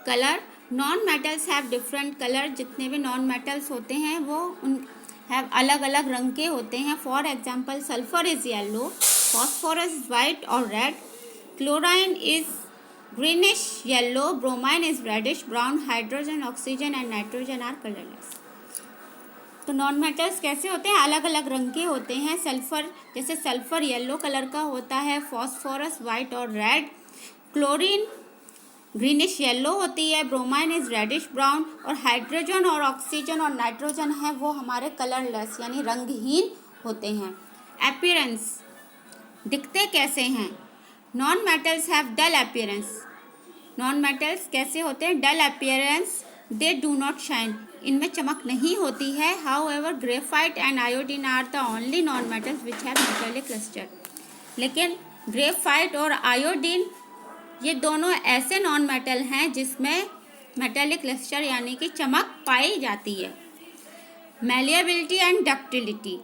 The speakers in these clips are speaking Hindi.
Colour, non metals have different colour, जितने भी नॉन मेटल्स होते हैं वो उन हैव अलग अलग रंग के होते हैं। For example sulphur is yellow, phosphorus white और red, chlorine is greenish yellow, bromine is reddish brown, hydrogen, oxygen and nitrogen are colourless. तो नॉन मेटल्स कैसे होते हैं? अलग अलग रंग के होते हैं। सल्फर, जैसे सल्फर येलो कलर का होता है, फॉस्फोरस वाइट और रेड, क्लोरीन ग्रीनिश येलो होती है, ब्रोमाइन इज रेडिश ब्राउन, और हाइड्रोजन और ऑक्सीजन और नाइट्रोजन है वो हमारे कलरलेस यानी रंगहीन होते हैं। अपीयरेंस, दिखते कैसे हैं? Non metals have dull appearance. Non metals कैसे होते हैं? Dull appearance, they do not shine, इनमें चमक नहीं होती है। However graphite and iodine are the only non metals which have metallic lustre. लेकिन ग्रेफाइट और आयोडीन ये दोनों ऐसे नॉन मेटल हैं जिसमें मेटेलिक लस्टर यानी कि चमक पाई जाती है। Malleability and ductility,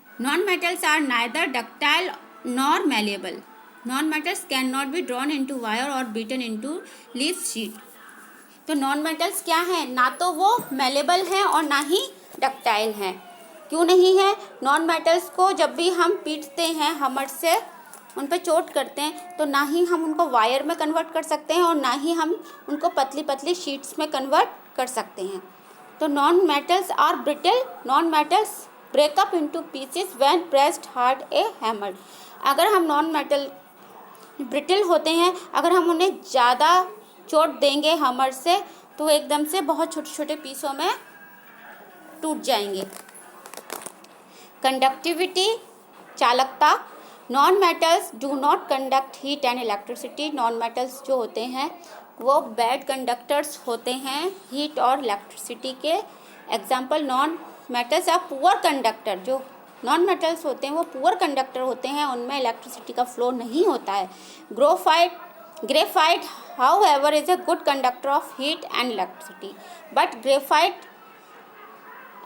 non metals are neither ductile nor malleable. Non metals cannot be drawn into wire और बीटन इनटू लीफ शीट। तो नॉन मेटल्स क्या हैं? ना तो वो मैलेबल हैं और ना ही डक्टाइल हैं। क्यों नहीं है? नॉन मेटल्स को जब भी हम पीटते हैं हमर से, उन पर चोट करते हैं, तो ना ही हम उनको वायर में कन्वर्ट कर सकते हैं और ना ही हम उनको पतली पतली शीट्स में कन्वर्ट कर सकते हैं। तो non metals are brittle, non metals break up into pieces when pressed hard a hammer. अगर हम नॉन मेटल ब्रिटल होते हैं, अगर हम उन्हें ज़्यादा चोट देंगे हमर से तो एकदम से बहुत छोटे छोटे पीसों में टूट जाएंगे। कंडक्टिविटी, चालकता, non metals do not conduct heat and electricity. Non metals जो होते हैं वो बैड कंडक्टर्स होते हैं हीट और इलेक्ट्रिसिटी के। Example, non metals are poor conductor. जो नॉन मेटल्स होते हैं वो पुअर कंडक्टर होते हैं, उनमें इलेक्ट्रिसिटी का फ्लो नहीं होता है। Graphite however is a good conductor of heat and electricity, but graphite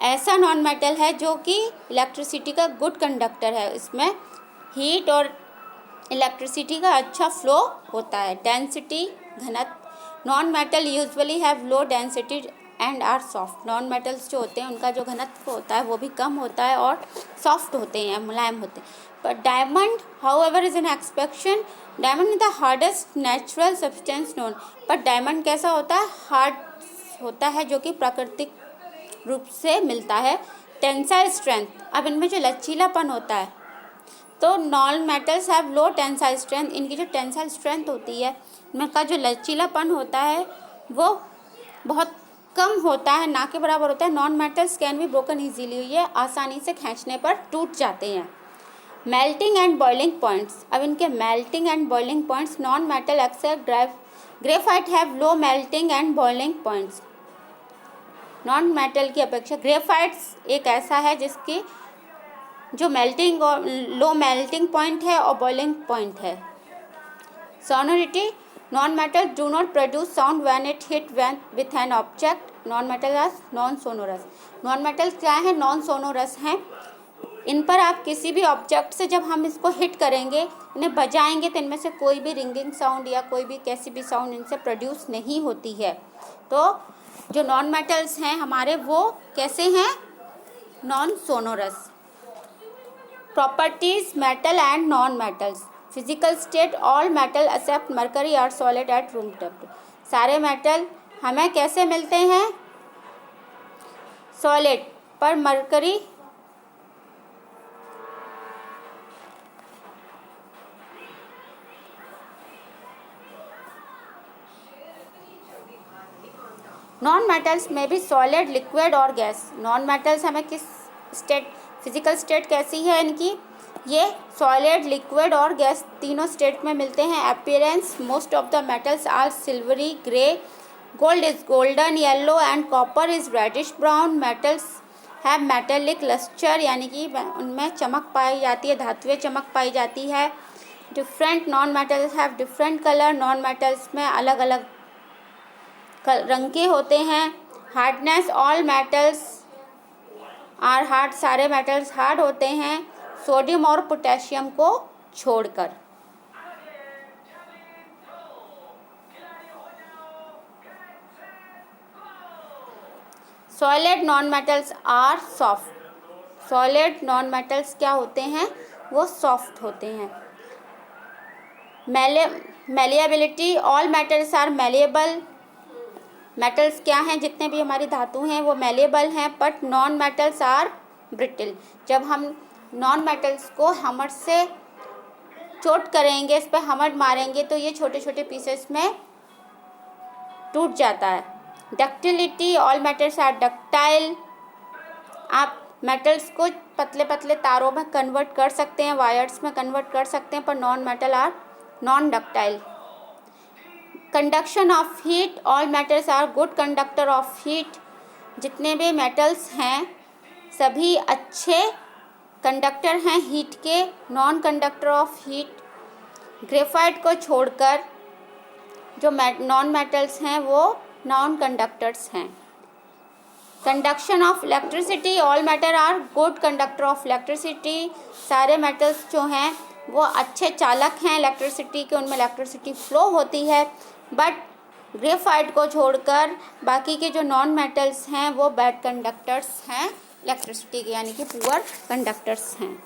ऐसा नॉन मेटल है जो कि इलेक्ट्रिसिटी का गुड कंडक्टर है, इसमें हीट और इलेक्ट्रिसिटी का अच्छा फ्लो होता है। डेंसिटी, घनत्व, non metal usually have low density and are soft. Non metals जो होते हैं उनका जो घनत्व होता है वो भी कम होता है और सॉफ्ट होते हैं, मुलायम होते हैं। पर diamond however is an expectation, diamond is the hardest natural substance known. पर डायमंड कैसा होता है? हार्ड होता है, जो कि प्राकृतिक रूप से मिलता है। टेंसाइल स्ट्रेंथ, अब इनमें जो लचीलापन होता है, तो non metals have low tensile strength. इनकी जो टेंसाइल स्ट्रेंथ होती है, इनका जो लचीलापन होता है वो बहुत कम होता है, ना के बराबर होता है। Non metals can be broken easily, ये आसानी से खींचने पर टूट जाते हैं। मेल्टिंग एंड बॉइलिंग पॉइंट्स, अब इनके melting and boiling points, non metal except graphite have low melting and boiling points. Non metal की अपेक्षा ग्रेफाइट्स एक ऐसा है जिसकी जो मेल्टिंग और लो मेल्टिंग पॉइंट है और बॉइलिंग पॉइंट है। Sonority, non metal do not produce sound when it hit with an object. Non metal are non sonorous. Non metal क्या है? नॉन सोनोरस हैं। इन पर आप किसी भी ऑब्जेक्ट से जब हम इसको हिट करेंगे, इन्हें बजाएंगे, तो इनमें से कोई भी रिंगिंग साउंड या कोई भी कैसी भी साउंड इनसे प्रोड्यूस नहीं होती है। तो जो नॉन मेटल्स हैं हमारे वो कैसे हैं? Non sonorous. Properties metal and non metals, physical state, all metal except mercury are solid at room temperature. सारे मेटल हमें कैसे मिलते हैं? सॉलिड, पर मरकरी नॉन मेटल्स में भी सॉलिड, लिक्विड और गैस। नॉन मेटल्स हमें किस स्टेट, फिजिकल स्टेट कैसी है इनकी? ये सॉलिड, लिक्विड और गैस तीनों स्टेट में मिलते हैं। Appearance, most of the metals are silvery grey, gold is golden yellow and copper is reddish brown. Metals have metallic lustre, यानी कि उनमें चमक पाई जाती है, धातुएं चमक पाई जाती है। Different non metals have different colour, non metals में अलग अलग रंग के होते हैं। Hardness, all metals are hard, सारे मेटल्स हार्ड होते हैं सोडियम और पोटेशियम को छोड़कर। Solid non metals are soft. Solid non metals क्या होते हैं, वो सॉफ्ट होते हैं। Malleability, all metals are malleable. Metals क्या हैं, जितने भी हमारी धातु हैं वो मेलिएबल हैं, but non metals are brittle. जब हम नॉन मेटल्स को हमर से चोट करेंगे, इस पर हमर मारेंगे तो ये छोटे छोटे पीसेस में टूट जाता है। Ductility, all metals are ductile. आप मेटल्स को पतले पतले तारों में कन्वर्ट कर सकते हैं, वायर्स में कन्वर्ट कर सकते हैं, पर non metal are non ductile. Conduction of heat, all metals are good conductor of heat. जितने भी मेटल्स हैं सभी अच्छे कंडक्टर हैं हीट के, non conductor of heat. Graphite को छोड़कर जो नॉन मेटल्स हैं वो नॉन कंडक्टर्स हैं। Conduction of electricity, all metal are good conductor of electricity. सारे मेटल्स जो हैं वो अच्छे चालक हैं इलेक्ट्रिसिटी के, उनमें इलेक्ट्रिसिटी फ्लो होती है, बट ग्रेफाइट को छोड़कर बाकी के जो नॉन मेटल्स हैं वो बैड कंडक्टर्स हैं इलेक्ट्रिसिटी के, यानी कि पुअर कंडक्टर्स हैं।